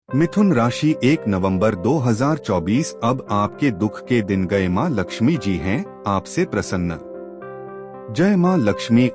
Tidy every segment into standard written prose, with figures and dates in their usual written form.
मिथुन राशि 1 नवंबर 2024। अब आपके दुख के दिन गए। माँ लक्ष्मी जी हैं आपसे प्रसन्न। जय माँ लक्ष्मी।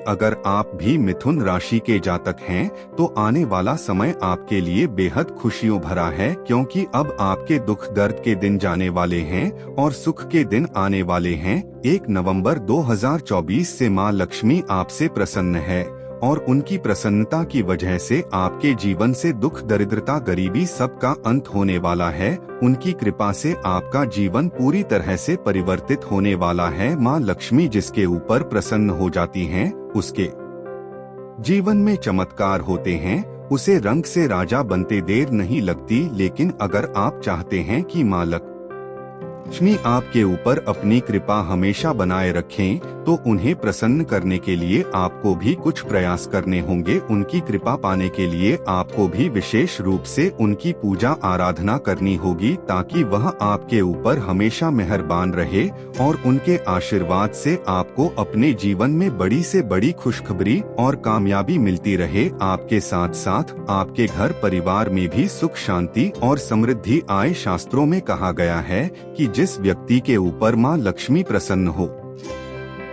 अगर आप भी मिथुन राशि के जातक हैं तो आने वाला समय आपके लिए बेहद खुशियों भरा है, क्योंकि अब आपके दुख दर्द के दिन जाने वाले हैं और सुख के दिन आने वाले हैं। 1 नवंबर 2024 से माँ लक्ष्मी आपसे प्रसन्न है और उनकी प्रसन्नता की वजह से आपके जीवन से दुख दरिद्रता गरीबी सबका अंत होने वाला है। उनकी कृपा से आपका जीवन पूरी तरह से परिवर्तित होने वाला है। माँ लक्ष्मी जिसके ऊपर प्रसन्न हो जाती हैं, उसके जीवन में चमत्कार होते हैं। उसे रंग से राजा बनते देर नहीं लगती। लेकिन अगर आप चाहते हैं कि माँ लक्ष्मी आपके ऊपर अपनी कृपा हमेशा बनाए रखें, तो उन्हें प्रसन्न करने के लिए आपको भी कुछ प्रयास करने होंगे। उनकी कृपा पाने के लिए आपको भी विशेष रूप से उनकी पूजा आराधना करनी होगी, ताकि वह आपके ऊपर हमेशा मेहरबान रहे और उनके आशीर्वाद से आपको अपने जीवन में बड़ी से बड़ी खुशखबरी और कामयाबी मिलती रहे। आपके साथ साथ आपके घर परिवार में भी सुख शांति और समृद्धि आए। शास्त्रों में कहा गया है कि जिस व्यक्ति के ऊपर माँ लक्ष्मी प्रसन्न हो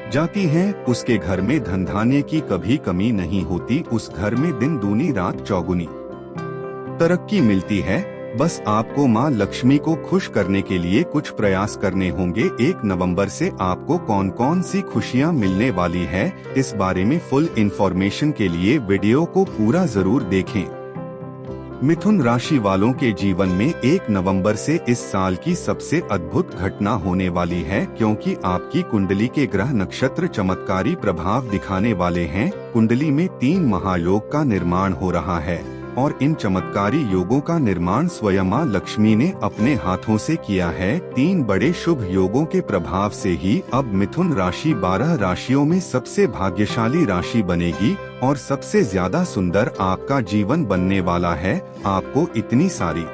जाती है, उसके घर में धन धान्य की कभी कमी नहीं होती। उस घर में दिन दूनी रात चौगुनी तरक्की मिलती है। बस आपको माँ लक्ष्मी को खुश करने के लिए कुछ प्रयास करने होंगे। 1 नवंबर से आपको कौन कौन सी खुशियाँ मिलने वाली है, इस बारे में फुल इंफॉर्मेशन के लिए वीडियो को पूरा जरूर देखें। मिथुन राशि वालों के जीवन में 1 नवंबर से इस साल की सबसे अद्भुत घटना होने वाली है, क्योंकि आपकी कुंडली के ग्रह नक्षत्र चमत्कारी प्रभाव दिखाने वाले हैं। कुंडली में 3 महायोग का निर्माण हो रहा है और इन चमत्कारी योगों का निर्माण स्वयं माँ लक्ष्मी ने अपने हाथों से किया है। 3 बड़े शुभ योगों के प्रभाव से ही अब मिथुन राशि 12 राशियों में सबसे भाग्यशाली राशि बनेगी और सबसे ज्यादा सुंदर आपका जीवन बनने वाला है। आपको इतनी सारी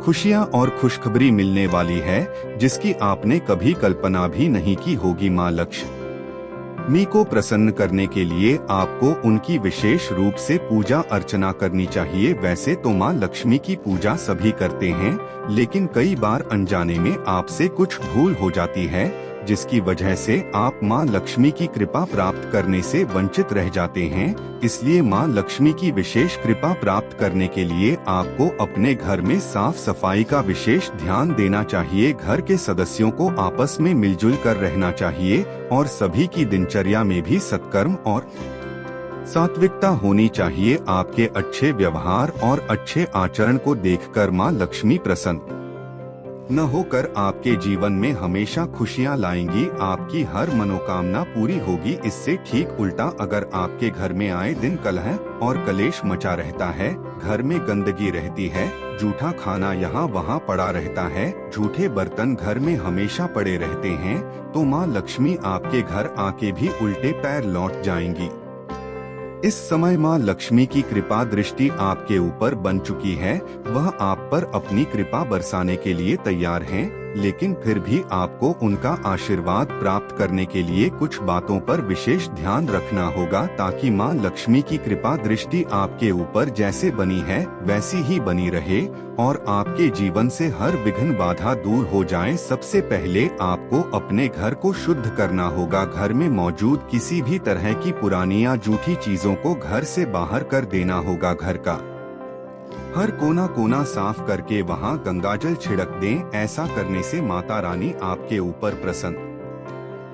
खुशियाँ और खुशखबरी मिलने वाली है जिसकी आपने कभी कल्पना भी नहीं की होगी। माँ लक्ष्मी को प्रसन्न करने के लिए आपको उनकी विशेष रूप से पूजा अर्चना करनी चाहिए। वैसे तो माँ लक्ष्मी की पूजा सभी करते हैं, लेकिन कई बार अनजाने में आपसे कुछ भूल हो जाती है, जिसकी वजह से आप माँ लक्ष्मी की कृपा प्राप्त करने से वंचित रह जाते हैं। इसलिए माँ लक्ष्मी की विशेष कृपा प्राप्त करने के लिए आपको अपने घर में साफ सफाई का विशेष ध्यान देना चाहिए। घर के सदस्यों को आपस में मिलजुल कर रहना चाहिए और सभी की दिनचर्या में भी सत्कर्म और सात्विकता होनी चाहिए। आपके अच्छे व्यवहार और अच्छे आचरण को देखकर माँ लक्ष्मी प्रसन्न न होकर आपके जीवन में हमेशा खुशियां लाएंगी। आपकी हर मनोकामना पूरी होगी। इससे ठीक उल्टा अगर आपके घर में आए दिन कलह और कलेश मचा रहता है, घर में गंदगी रहती है, जूठा खाना यहाँ वहाँ पड़ा रहता है, झूठे बर्तन घर में हमेशा पड़े रहते हैं, तो माँ लक्ष्मी आपके घर आके भी उल्टे पैर लौट जाएंगी। इस समय माँ लक्ष्मी की कृपा दृष्टि आपके ऊपर बन चुकी है। वह आप पर अपनी कृपा बरसाने के लिए तैयार हैं, लेकिन फिर भी आपको उनका आशीर्वाद प्राप्त करने के लिए कुछ बातों पर विशेष ध्यान रखना होगा, ताकि माँ लक्ष्मी की कृपा दृष्टि आपके ऊपर जैसे बनी है वैसी ही बनी रहे और आपके जीवन से हर विघ्न बाधा दूर हो जाए। सबसे पहले आपको अपने घर को शुद्ध करना होगा। घर में मौजूद किसी भी तरह की पुरानी या जूठी चीजों को घर से बाहर कर देना होगा। घर का हर कोना कोना साफ करके वहां गंगाजल छिड़क दें। ऐसा करने से माता रानी आपके ऊपर प्रसन्न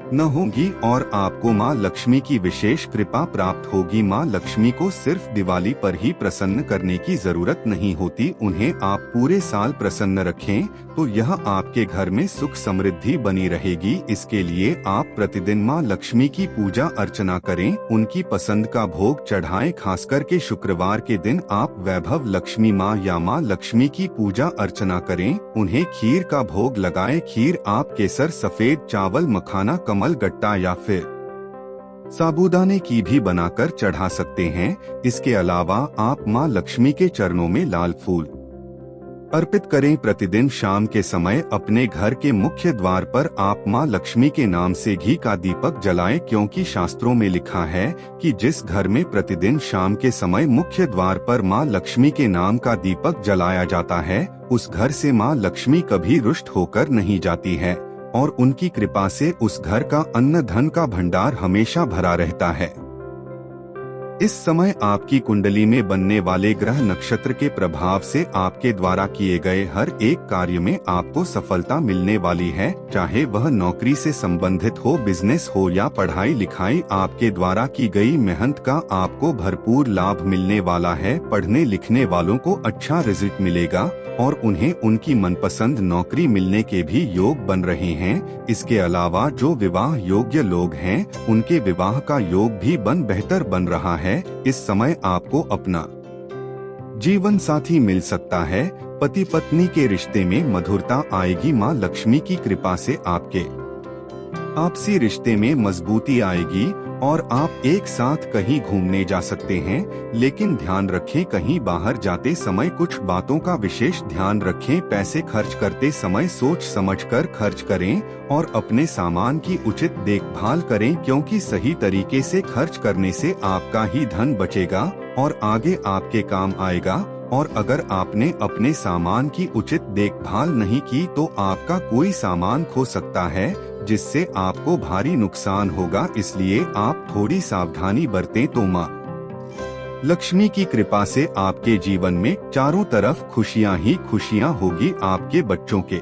न होगी और आपको माँ लक्ष्मी की विशेष कृपा प्राप्त होगी। माँ लक्ष्मी को सिर्फ दिवाली पर ही प्रसन्न करने की जरूरत नहीं होती, उन्हें आप पूरे साल प्रसन्न रखें तो यह आपके घर में सुख समृद्धि बनी रहेगी। इसके लिए आप प्रतिदिन माँ लक्ष्मी की पूजा अर्चना करें, उनकी पसंद का भोग चढ़ाएं। खासकर के शुक्रवार के दिन आप वैभव लक्ष्मी माँ या माँ लक्ष्मी की पूजा अर्चना करें, उन्हें खीर का भोग लगाएं। खीर आप केसर, सफेद चावल, मखाना, कमल गट्टा या फिर साबूदाने की भी बनाकर चढ़ा सकते हैं। इसके अलावा आप माँ लक्ष्मी के चरणों में लाल फूल अर्पित करें। प्रतिदिन शाम के समय अपने घर के मुख्य द्वार पर आप मां लक्ष्मी के नाम से घी का दीपक जलाएं, क्योंकि शास्त्रों में लिखा है कि जिस घर में प्रतिदिन शाम के समय मुख्य द्वार पर मां लक्ष्मी के नाम का दीपक जलाया जाता है, उस घर से मां लक्ष्मी कभी रुष्ट होकर नहीं जाती है और उनकी कृपा से उस घर का अन्न धन का भंडार हमेशा भरा रहता है। इस समय आपकी कुंडली में बनने वाले ग्रह नक्षत्र के प्रभाव से आपके द्वारा किए गए हर एक कार्य में आपको सफलता मिलने वाली है, चाहे वह नौकरी से संबंधित हो, बिजनेस हो या पढ़ाई लिखाई। आपके द्वारा की गई मेहनत का आपको भरपूर लाभ मिलने वाला है। पढ़ने लिखने वालों को अच्छा रिजल्ट मिलेगा और उन्हें उनकी मनपसंद नौकरी मिलने के भी योग बन रहे हैं। इसके अलावा जो विवाह योग्य लोग हैं, उनके विवाह का योग भी बेहतर बन रहा है। इस समय आपको अपना जीवन साथी मिल सकता है। पति पत्नी के रिश्ते में मधुरता आएगी। मां लक्ष्मी की कृपा से आपके आपसी रिश्ते में मजबूती आएगी और आप एक साथ कहीं घूमने जा सकते हैं। लेकिन ध्यान रखें, कहीं बाहर जाते समय कुछ बातों का विशेष ध्यान रखें। पैसे खर्च करते समय सोच समझकर खर्च करें और अपने सामान की उचित देखभाल करें, क्योंकि सही तरीके से खर्च करने से आपका ही धन बचेगा और आगे आपके काम आएगा। और अगर आपने अपने सामान की उचित देखभाल नहीं की तो आपका कोई सामान खो सकता है, जिससे आपको भारी नुकसान होगा। इसलिए आप थोड़ी सावधानी बरतें तो मां लक्ष्मी की कृपा से आपके जीवन में चारों तरफ खुशियां ही खुशियां होगी। आपके बच्चों के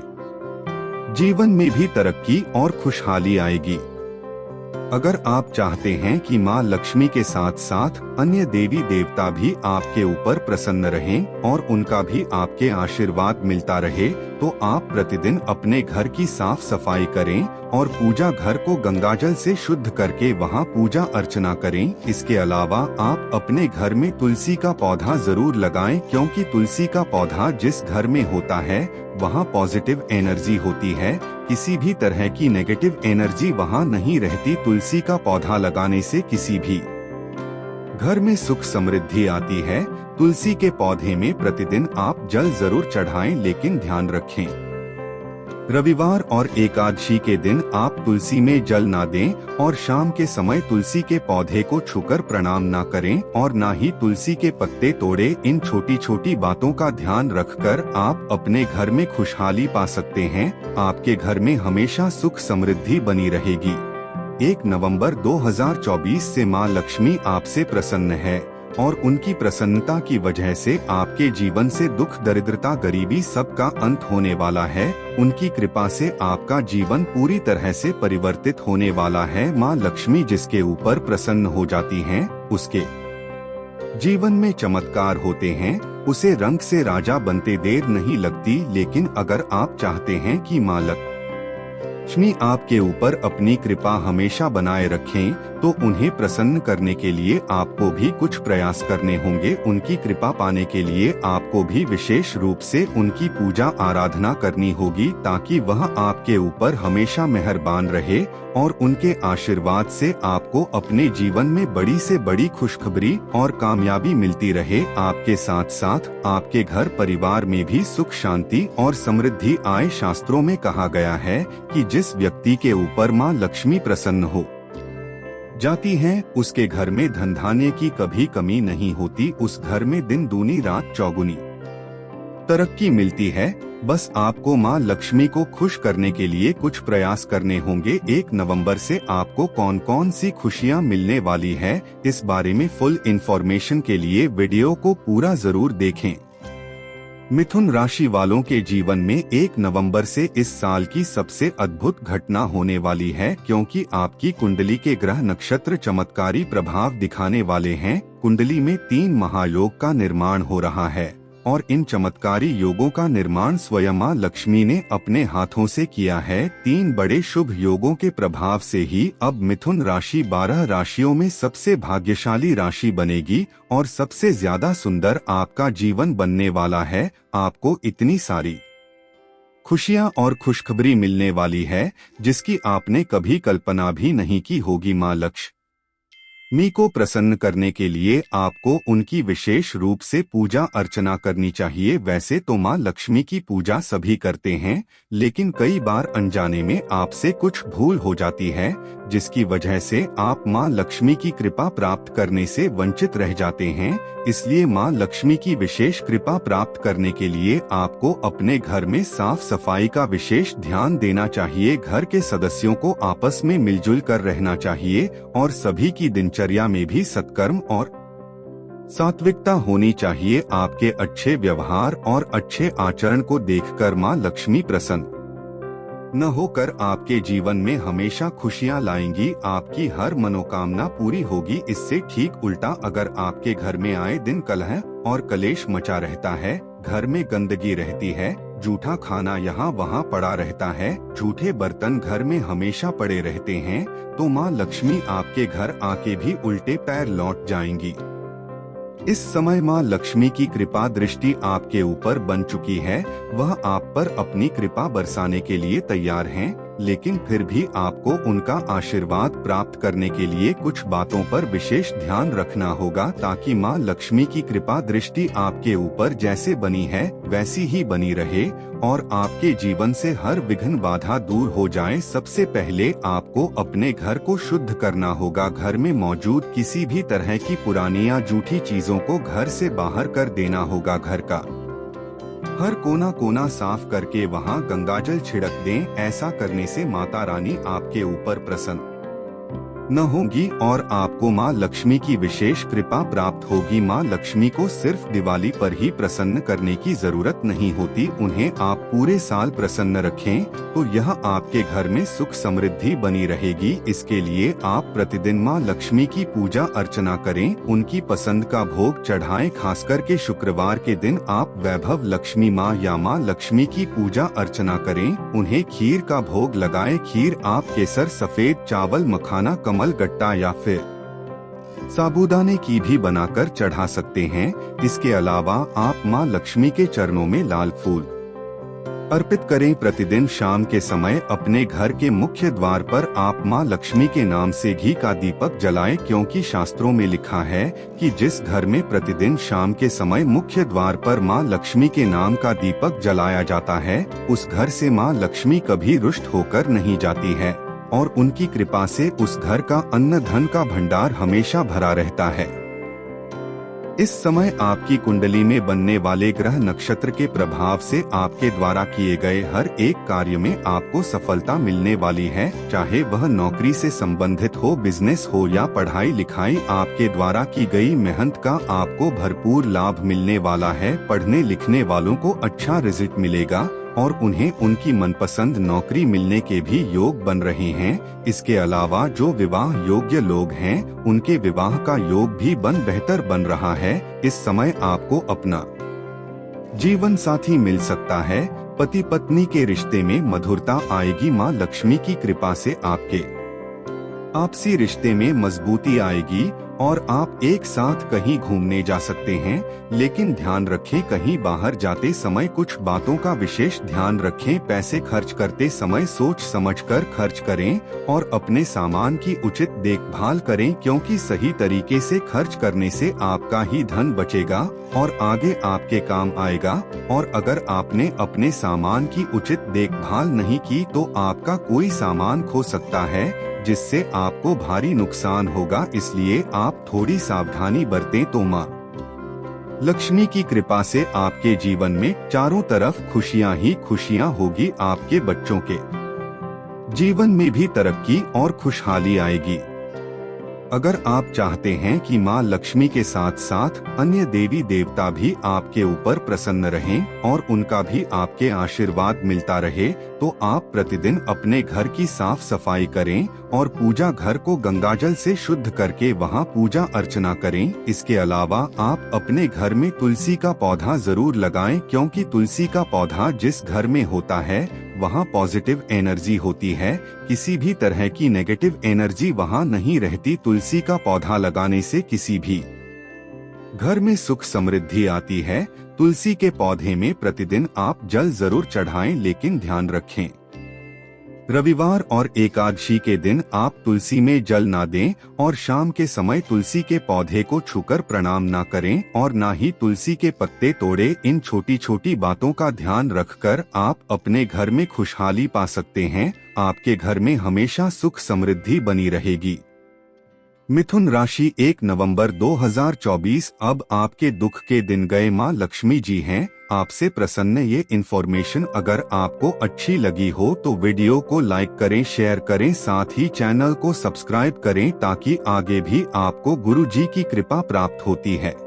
जीवन में भी तरक्की और खुशहाली आएगी। अगर आप चाहते हैं कि मां लक्ष्मी के साथ साथ अन्य देवी देवता भी आपके ऊपर प्रसन्न रहें और उनका भी आपके आशीर्वाद मिलता रहे, तो आप प्रतिदिन अपने घर की साफ सफाई करें और पूजा घर को गंगाजल से शुद्ध करके वहां पूजा अर्चना करें। इसके अलावा आप अपने घर में तुलसी का पौधा जरूर लगाएं, क्योंकि तुलसी का पौधा जिस घर में होता है वहां पॉजिटिव एनर्जी होती है। किसी भी तरह की नेगेटिव एनर्जी वहां नहीं रहती। तुलसी का पौधा लगाने से किसी भी घर में सुख समृद्धि आती है। तुलसी के पौधे में प्रतिदिन आप जल जरूर चढ़ाएं, लेकिन ध्यान रखें, रविवार और एकादशी के दिन आप तुलसी में जल ना दें और शाम के समय तुलसी के पौधे को छूकर प्रणाम ना करें और ना ही तुलसी के पत्ते तोड़े। इन छोटी छोटी बातों का ध्यान रखकर आप अपने घर में खुशहाली पा सकते हैं। आपके घर में हमेशा सुख समृद्धि बनी रहेगी। 1 नवंबर 2024 से मां लक्ष्मी आपसे प्रसन्न है और उनकी प्रसन्नता की वजह से आपके जीवन से दुख, दरिद्रता, गरीबी सबका अंत होने वाला है। उनकी कृपा से आपका जीवन पूरी तरह से परिवर्तित होने वाला है। मां लक्ष्मी जिसके ऊपर प्रसन्न हो जाती हैं, उसके जीवन में चमत्कार होते हैं। उसे रंग से राजा बनते देर नहीं लगती। लेकिन अगर आप चाहते हैं कि मां लक्ष्मी आपके ऊपर अपनी कृपा हमेशा बनाए रखें, तो उन्हें प्रसन्न करने के लिए आपको भी कुछ प्रयास करने होंगे। उनकी कृपा पाने के लिए आपको भी विशेष रूप से उनकी पूजा आराधना करनी होगी, ताकि वह आपके ऊपर हमेशा मेहरबान रहे और उनके आशीर्वाद से आपको अपने जीवन में बड़ी से बड़ी खुशखबरी और कामयाबी मिलती रहे। आपके साथ साथ आपके घर परिवार में भी सुख, शांति और समृद्धि आए। शास्त्रों में कहा गया है कि जिस व्यक्ति के ऊपर मां लक्ष्मी प्रसन्न हो जाती हैं, उसके घर में धन धान्य की कभी कमी नहीं होती। उस घर में दिन दूनी रात चौगुनी तरक्की मिलती है। बस आपको मां लक्ष्मी को खुश करने के लिए कुछ प्रयास करने होंगे। 1 नवंबर से आपको कौन कौन सी खुशियां मिलने वाली है, इस बारे में फुल इंफॉर्मेशन के लिए वीडियो को पूरा जरूर देखें। मिथुन राशि वालों के जीवन में 1 नवंबर से इस साल की सबसे अद्भुत घटना होने वाली है, क्योंकि आपकी कुंडली के ग्रह नक्षत्र चमत्कारी प्रभाव दिखाने वाले हैं। कुंडली में 3 महायोग का निर्माण हो रहा है और इन चमत्कारी योगों का निर्माण स्वयं मां लक्ष्मी ने अपने हाथों से किया है। 3 बड़े शुभ योगों के प्रभाव से ही अब मिथुन राशि 12 राशियों में सबसे भाग्यशाली राशि बनेगी और सबसे ज्यादा सुंदर आपका जीवन बनने वाला है। आपको इतनी सारी खुशियां और खुशखबरी मिलने वाली है, जिसकी आपने कभी कल्पना भी नहीं की होगी। मां लक्ष्मी मी को प्रसन्न करने के लिए आपको उनकी विशेष रूप से पूजा अर्चना करनी चाहिए। वैसे तो माँ लक्ष्मी की पूजा सभी करते हैं, लेकिन कई बार अनजाने में आपसे कुछ भूल हो जाती है, जिसकी वजह से आप माँ लक्ष्मी की कृपा प्राप्त करने से वंचित रह जाते हैं। इसलिए माँ लक्ष्मी की विशेष कृपा प्राप्त करने के लिए आपको अपने घर में साफ सफाई का विशेष ध्यान देना चाहिए। घर के सदस्यों को आपस में मिलजुल कर रहना चाहिए और सभी की दिनचर्या में भी सत्कर्म और सात्विकता होनी चाहिए। आपके अच्छे व्यवहार और अच्छे आचरण को देखकर माँ लक्ष्मी प्रसन्न न होकर आपके जीवन में हमेशा खुशियां लाएंगी। आपकी हर मनोकामना पूरी होगी। इससे ठीक उल्टा अगर आपके घर में आए दिन कलह और कलेश मचा रहता है, घर में गंदगी रहती है, जूठा खाना यहाँ वहाँ पड़ा रहता है, झूठे बर्तन घर में हमेशा पड़े रहते हैं, तो माँ लक्ष्मी आपके घर आके भी उल्टे पैर लौट जाएंगी। इस समय माँ लक्ष्मी की कृपा दृष्टि आपके ऊपर बन चुकी है। वह आप पर अपनी कृपा बरसाने के लिए तैयार हैं, लेकिन फिर भी आपको उनका आशीर्वाद प्राप्त करने के लिए कुछ बातों पर विशेष ध्यान रखना होगा, ताकि माँ लक्ष्मी की कृपा दृष्टि आपके ऊपर जैसे बनी है वैसी ही बनी रहे और आपके जीवन से हर विघ्न बाधा दूर हो जाए। सबसे पहले आपको अपने घर को शुद्ध करना होगा। घर में मौजूद किसी भी तरह की पुरानी या जूठी चीजों को घर से बाहर कर देना होगा। घर का हर कोना कोना साफ करके वहां गंगाजल छिड़क दें। ऐसा करने से माता रानी आपके ऊपर प्रसन्न न होगी और आपको माँ लक्ष्मी की विशेष कृपा प्राप्त होगी। माँ लक्ष्मी को सिर्फ दिवाली पर ही प्रसन्न करने की जरूरत नहीं होती, उन्हें आप पूरे साल प्रसन्न रखें तो यह आपके घर में सुख समृद्धि बनी रहेगी। इसके लिए आप प्रतिदिन माँ लक्ष्मी की पूजा अर्चना करें, उनकी पसंद का भोग चढ़ाएं। खासकर के शुक्रवार के दिन आप वैभव लक्ष्मी माँ या माँ लक्ष्मी की पूजा अर्चना करें, उन्हें खीर का भोग लगाएं। खीर आप केसर, सफेद चावल, मखाना, कमल गट्टा या फिर साबूदाने की भी बनाकर चढ़ा सकते हैं। इसके अलावा आप माँ लक्ष्मी के चरणों में लाल फूल अर्पित करें। प्रतिदिन शाम के समय अपने घर के मुख्य द्वार पर आप माँ लक्ष्मी के नाम से घी का दीपक जलाएं, क्योंकि शास्त्रों में लिखा है कि जिस घर में प्रतिदिन शाम के समय मुख्य द्वार पर माँ लक्ष्मी के नाम का दीपक जलाया जाता है, उस घर से माँ लक्ष्मी कभी रुष्ट होकर नहीं जाती है और उनकी कृपा से उस घर का अन्न धन का भंडार हमेशा भरा रहता है। इस समय आपकी कुंडली में बनने वाले ग्रह नक्षत्र के प्रभाव से आपके द्वारा किए गए हर एक कार्य में आपको सफलता मिलने वाली है, चाहे वह नौकरी से संबंधित हो, बिजनेस हो या पढ़ाई लिखाई। आपके द्वारा की गई मेहनत का आपको भरपूर लाभ मिलने वाला है। पढ़ने लिखने वालों को अच्छा रिजल्ट मिलेगा और उन्हें उनकी मनपसंद नौकरी मिलने के भी योग बन रहे हैं। इसके अलावा जो विवाह योग्य लोग हैं, उनके विवाह का योग भी बेहतर बन रहा है। इस समय आपको अपना जीवन साथी मिल सकता है। पति पत्नी के रिश्ते में मधुरता आएगी। माँ लक्ष्मी की कृपा से आपके आपसी रिश्ते में मजबूती आएगी और आप एक साथ कहीं घूमने जा सकते हैं। लेकिन ध्यान रखें, कहीं बाहर जाते समय कुछ बातों का विशेष ध्यान रखें। पैसे खर्च करते समय सोच समझकर खर्च करें और अपने सामान की उचित देखभाल करें, क्योंकि सही तरीके से खर्च करने से आपका ही धन बचेगा और आगे आपके काम आएगा। और अगर आपने अपने सामान की उचित देखभाल नहीं की तो आपका कोई सामान खो सकता है, जिससे आपको भारी नुकसान होगा। इसलिए आप थोड़ी सावधानी बरतें तो माँ लक्ष्मी की कृपा से आपके जीवन में चारों तरफ खुशियां ही खुशियां होगी। आपके बच्चों के जीवन में भी तरक्की और खुशहाली आएगी। अगर आप चाहते हैं कि माँ लक्ष्मी के साथ साथ अन्य देवी देवता भी आपके ऊपर प्रसन्न रहें और उनका भी आपके आशीर्वाद मिलता रहे, तो आप प्रतिदिन अपने घर की साफ सफाई करें और पूजा घर को गंगाजल से शुद्ध करके वहां पूजा अर्चना करें। इसके अलावा आप अपने घर में तुलसी का पौधा जरूर लगाएं, क्योंकि तुलसी का पौधा जिस घर में होता है वहाँ पॉजिटिव एनर्जी होती है। किसी भी तरह की नेगेटिव एनर्जी वहाँ नहीं रहती। तुलसी का पौधा लगाने से किसी भी घर में सुख समृद्धि आती है। तुलसी के पौधे में प्रतिदिन आप जल जरूर चढ़ाएं, लेकिन ध्यान रखें रविवार और एकादशी के दिन आप तुलसी में जल ना दें और शाम के समय तुलसी के पौधे को छूकर प्रणाम ना करें और ना ही तुलसी के पत्ते तोड़े। इन छोटी छोटी बातों का ध्यान रखकर आप अपने घर में खुशहाली पा सकते हैं। आपके घर में हमेशा सुख समृद्धि बनी रहेगी। मिथुन राशि 1 नवंबर 2024 अब आपके दुख के दिन गए। माँ लक्ष्मी जी हैं आपसे प्रसन्न। ये इन्फॉर्मेशन अगर आपको अच्छी लगी हो तो वीडियो को लाइक करें, शेयर करें, साथ ही चैनल को सब्सक्राइब करें ताकि आगे भी आपको गुरु जी की कृपा प्राप्त होती है।